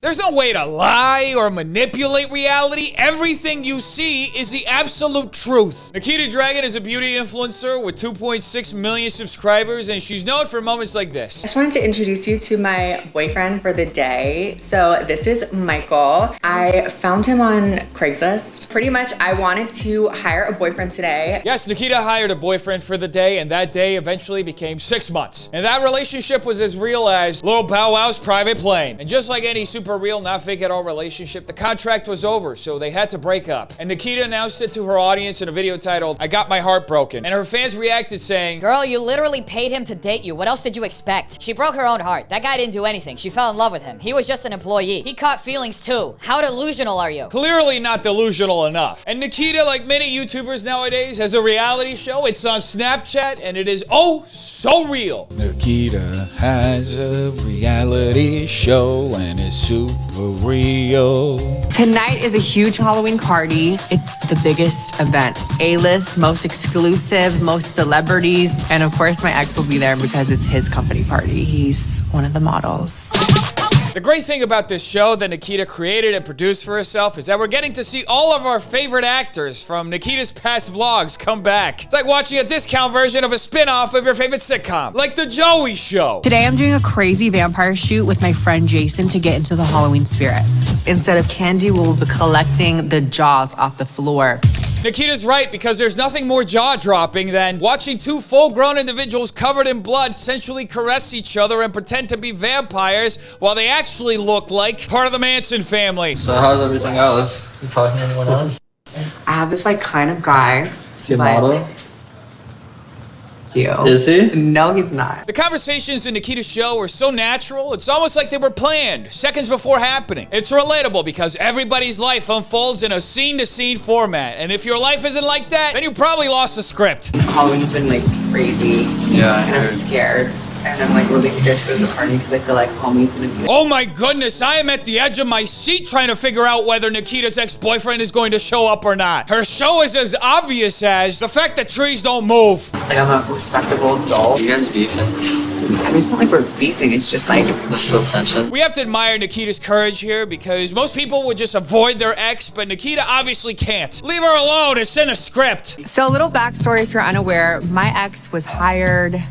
There's no way to lie or manipulate reality. Everything you see is the absolute truth. Nikita Dragun is a beauty influencer with 2.6 million subscribers, and she's known for moments like this. I just wanted to introduce you to my boyfriend for the day. So this is Michael. I found him on Craigslist. Pretty much, I wanted to hire a boyfriend today. Yes, Nikita hired a boyfriend for the day, and that day eventually became 6 months. And that relationship was as real as Lil Bow Wow's private plane. And just like any super real, not fake at all relationship, the contract was over, so they had to break up. And Nikita announced it to her audience in a video titled, "I Got My Heart Broken." And her fans reacted saying, "Girl, you literally paid him to date you. What else did you expect?" She broke her own heart. That guy didn't do anything. She fell in love with him. He was just an employee. He caught feelings too. How delusional are you? Clearly not delusional enough. And Nikita, like many YouTubers nowadays, has a reality show. It's on Snapchat, and it is oh so real. Nikita has a reality show, and it's super real. Tonight is a huge Halloween party. It's the biggest event. A-list, most exclusive, most celebrities. And of course, my ex will be there because it's his company party. He's one of the models. The great thing about this show that Nikita created and produced for herself is that we're getting to see all of our favorite actors from Nikita's past vlogs come back. It's like watching a discount version of a spin-off of your favorite sitcom, like The Joey Show. Today, I'm doing a crazy vampire shoot with my friend Jason to get into the Halloween spirit. Instead of candy, we'll be collecting the jaws off the floor. Nikita's right, because there's nothing more jaw-dropping than watching two full-grown individuals covered in blood sensually caress each other and pretend to be vampires while they actually look like part of the Manson family. So how's everything else? You talking to anyone else? I have this like kind of guy. Is he a model? You. Is he? No, he's not. The conversations in Nikita's show were so natural, it's almost like they were planned, seconds before happening. It's relatable because everybody's life unfolds in a scene-to-scene format, and if your life isn't like that, then you probably lost the script. Halloween's been like crazy. Yeah, and I'm scared. And I'm like really scared to go to the party because I feel like homie's gonna be. Oh my goodness, I am at the edge of my seat trying to figure out whether Nikita's ex-boyfriend is going to show up or not. Her show is as obvious as the fact that trees don't move. Like I'm a respectable adult. You guys beefing? I mean, it's not like we're beefing, it's just like There's still tension. We have to admire Nikita's courage here because most people would just avoid their ex, but Nikita obviously can't. Leave her alone, it's in the script. So a little backstory if you're unaware, my ex was hired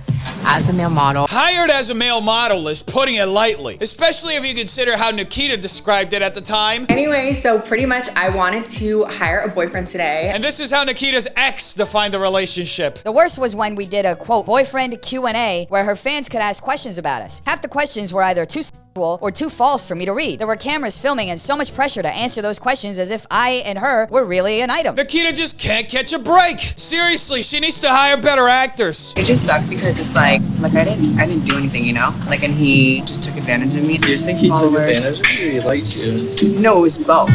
as a male model. Hired as a male model is putting it lightly, especially if you consider how Nikita described it at the time. Anyway, so pretty much I wanted to hire a boyfriend today. And this is how Nikita's ex defined the relationship. The worst was when we did a, quote, boyfriend Q&A where her fans could ask questions about us. Half the questions were either too sexual or too false for me to read. There were cameras filming and so much pressure to answer those questions as if I and her were really an item. Nikita just can't catch a break. Seriously, she needs to hire better actors. It just sucked because it's like I didn't do anything, you know? Like, and he just took advantage of me. You think he took advantage of you? He likes you? No, it was both.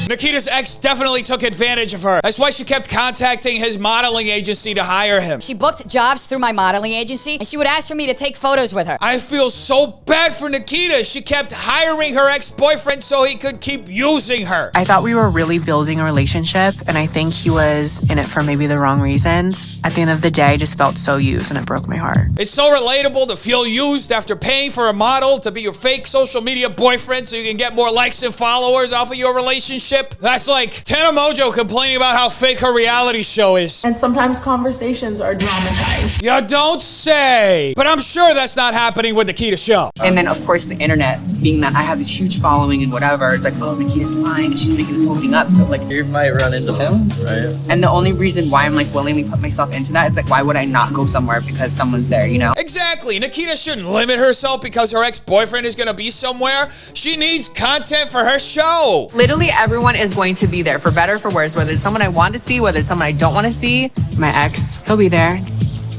Nikita's ex definitely took advantage of her. That's why she kept contacting his modeling agency to hire him. She booked jobs through my modeling agency and she would ask for me to take photos with her. I feel so bad for Nikita. She kept hiring her ex-boyfriend so he could keep using her. I thought we were really building a relationship, and I think he was in it for maybe the wrong reasons. At the end of the day, I just felt so used, and it broke my heart. It's so relatable to feel used after paying for a model to be your fake social media boyfriend so you can get more likes and followers off of your relationship. That's like Tana Mojo complaining about how fake her reality show is. And sometimes conversations are dramatized. You don't say. But I'm sure that's not happening with Nikita's show. And then, of course, the internet, being that I have this huge following and whatever, it's like, oh, Nikita's lying, and she's making this whole thing up. So, like, You might run into him, right? and the only reason why I'm, like, willingly put myself into that, it's like, why would I not go somewhere because someone's there, you know? Exactly. Nikita shouldn't limit herself because her ex-boyfriend is gonna be somewhere. She needs content for her show. Literally everyone is going to be there, for better or for worse, whether it's someone I want to see, whether it's someone I don't want to see. My ex, he'll be there,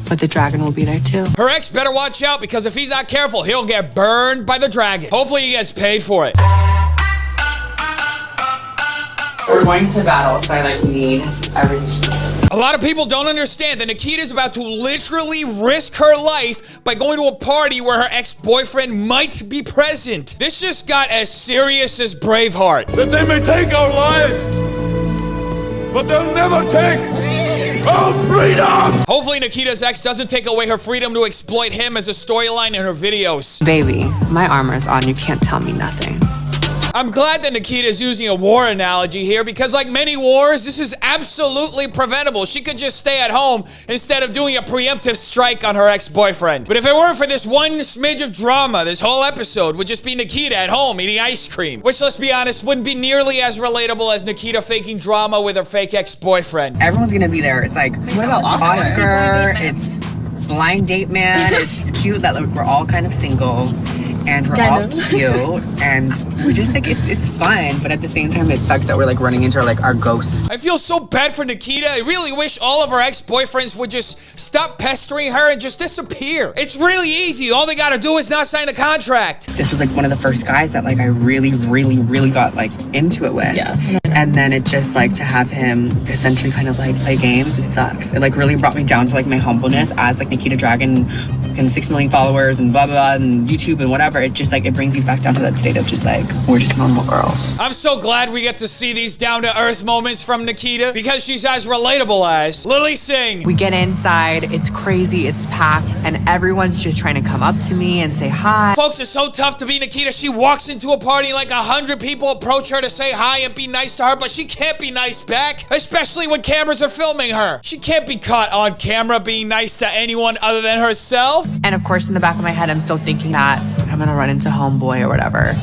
but the dragon will be there too. Her ex better watch out because if he's not careful, he'll get burned by the dragon. Hopefully he gets paid for it. We're going to battle, so I like need everything. A lot of people don't understand that Nikita's about to literally risk her life by going to a party where her ex-boyfriend might be present. This just got as serious as Braveheart. That they may take our lives, but they'll never take Hopefully Nikita's ex doesn't take away her freedom to exploit him as a storyline in her videos. Baby, my armor's on. You can't tell me nothing. I'm glad that Nikita is using a war analogy here because like many wars, this is absolutely preventable. She could just stay at home instead of doing a preemptive strike on her ex-boyfriend. But if it weren't for this one smidge of drama, this whole episode would just be Nikita at home eating ice cream, which, let's be honest, wouldn't be nearly as relatable as Nikita faking drama with her fake ex-boyfriend. Everyone's gonna be there. It's like, what about Oscar? It's blind date man. It's cute that like, we're all kind of single. And we're all cute, and we're just like, it's fun, but at the same time, it sucks that we're like running into like our ghosts. I feel so bad for Nikita. I really wish all of her ex-boyfriends would just stop pestering her and just disappear. It's really easy. All they gotta do is not sign the contract. This was like one of the first guys that like I really got like into it with. Yeah. And then it just like to have him essentially kind of like play games, it sucks. It like really brought me down to like my humbleness as like Nikita Dragun and 6 million followers and blah blah and YouTube and whatever. It just like it brings you back down to that state of just like we're just normal girls. I'm so glad we get to see these down-to-earth moments from Nikita because she's as relatable as Lily Singh. We get inside, it's crazy, it's packed, and everyone's just trying to come up to me and say hi. Folks, it's so tough to be Nikita. She walks into a party, like 100 people approach her to say hi and be nice to her, but she can't be nice back, especially when cameras are filming her. She can't be caught on camera being nice to anyone other than herself. And of course, in the back of my head, I'm still thinking that I'm gonna run into homeboy or whatever.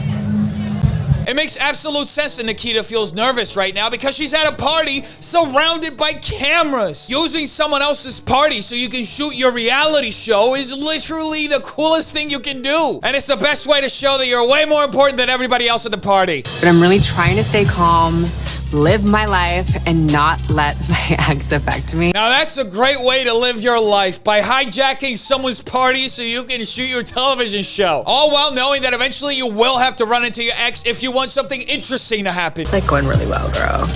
It makes absolute sense that Nikita feels nervous right now because she's at a party surrounded by cameras. Using someone else's party so you can shoot your reality show is literally the coolest thing you can do. And it's the best way to show that you're way more important than everybody else at the party. But I'm really trying to stay calm, live my life, and not let my ex affect me. Now that's a great way to live your life, by hijacking someone's party so you can shoot your television show. All while knowing that eventually you will have to run into your ex if you want something interesting to happen. It's like going really well, girl.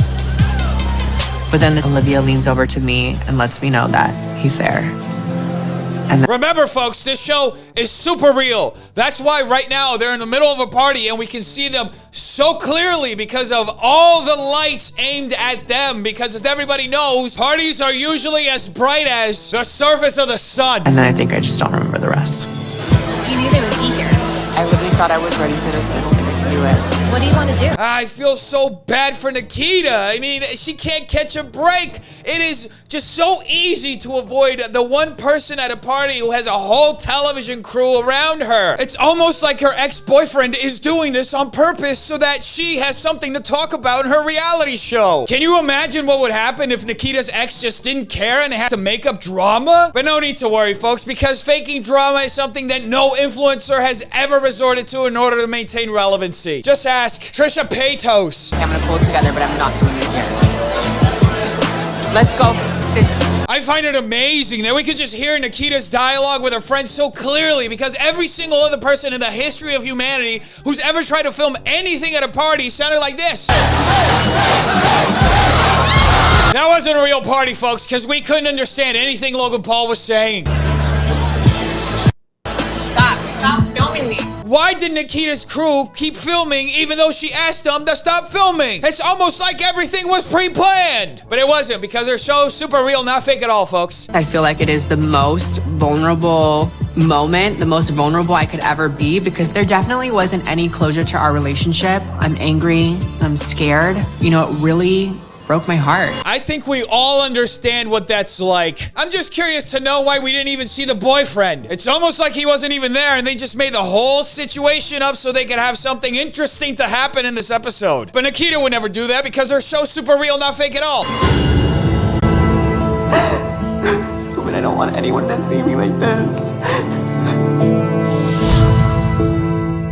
But then Olivia leans over to me and lets me know that he's there. And remember, folks, this show is super real. That's why right now they're in the middle of a party and we can see them so clearly because of all the lights aimed at them. Because as everybody knows, parties are usually as bright as the surface of the sun. And then I think I just don't remember the rest. You knew they would be here. I literally thought I was ready for this, but I don't think I can do it. What do you want to do? I feel so bad for Nikita. I mean, she can't catch a break. It is just so easy to avoid the one person at a party who has a whole television crew around her. It's almost like her ex-boyfriend is doing this on purpose so that she has something to talk about in her reality show. Can you imagine what would happen if Nikita's ex just didn't care and had to make up drama? But no need to worry, folks, because faking drama is something that no influencer has ever resorted to in order to maintain relevancy. Just ask Trisha Paytos. I'm gonna pull it together, but I'm not doing it here. Let's go. I find it amazing that we could just hear Nikita's dialogue with her friends so clearly because every single other person in the history of humanity who's ever tried to film anything at a party sounded like this. That wasn't a real party, folks, because we couldn't understand anything Logan Paul was saying. Stop filming me. Why did Nikita's crew keep filming even though she asked them to stop filming? It's almost like everything was pre-planned. But it wasn't because her show's super real, not fake at all, folks. I feel like it is the most vulnerable moment, the most vulnerable I could ever be because there definitely wasn't any closure to our relationship. I'm angry. I'm scared. You know, it really broke my heart. I think we all understand what that's like. I'm just curious to know why we didn't even see the boyfriend. It's almost like he wasn't even there and they just made the whole situation up so they could have something interesting to happen in this episode. But Nikita would never do that because her show's super real, not fake at all. But I don't want anyone to see me like this.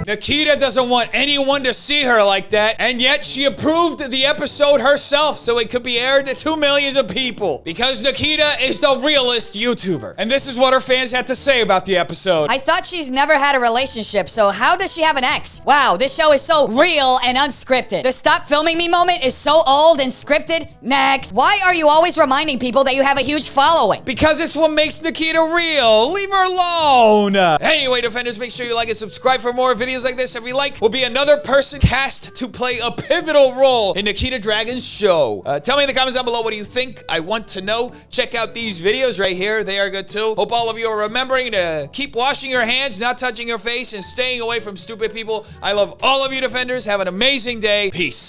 Nikita doesn't want anyone to see her like that, and yet she approved the episode herself so it could be aired to millions of people. Because Nikita is the realest YouTuber. And this is what her fans had to say about the episode. I thought she's never had a relationship, so how does she have an ex? Wow, this show is so real and unscripted. The stop filming me moment is so old and scripted. Next. Why are you always reminding people that you have a huge following? Because it's what makes Nikita real. Leave her alone. Anyway, Defenders, make sure you like and subscribe for more videos videos like this every like will be another person cast to play a pivotal role in Nikita Dragun's show. Tell me in the comments down below, what do you think? I want to know. Check out these videos right here. They are good too. Hope all of you are remembering to keep washing your hands, not touching your face, and staying away from stupid people. I love all of you defenders. Have an amazing day. Peace.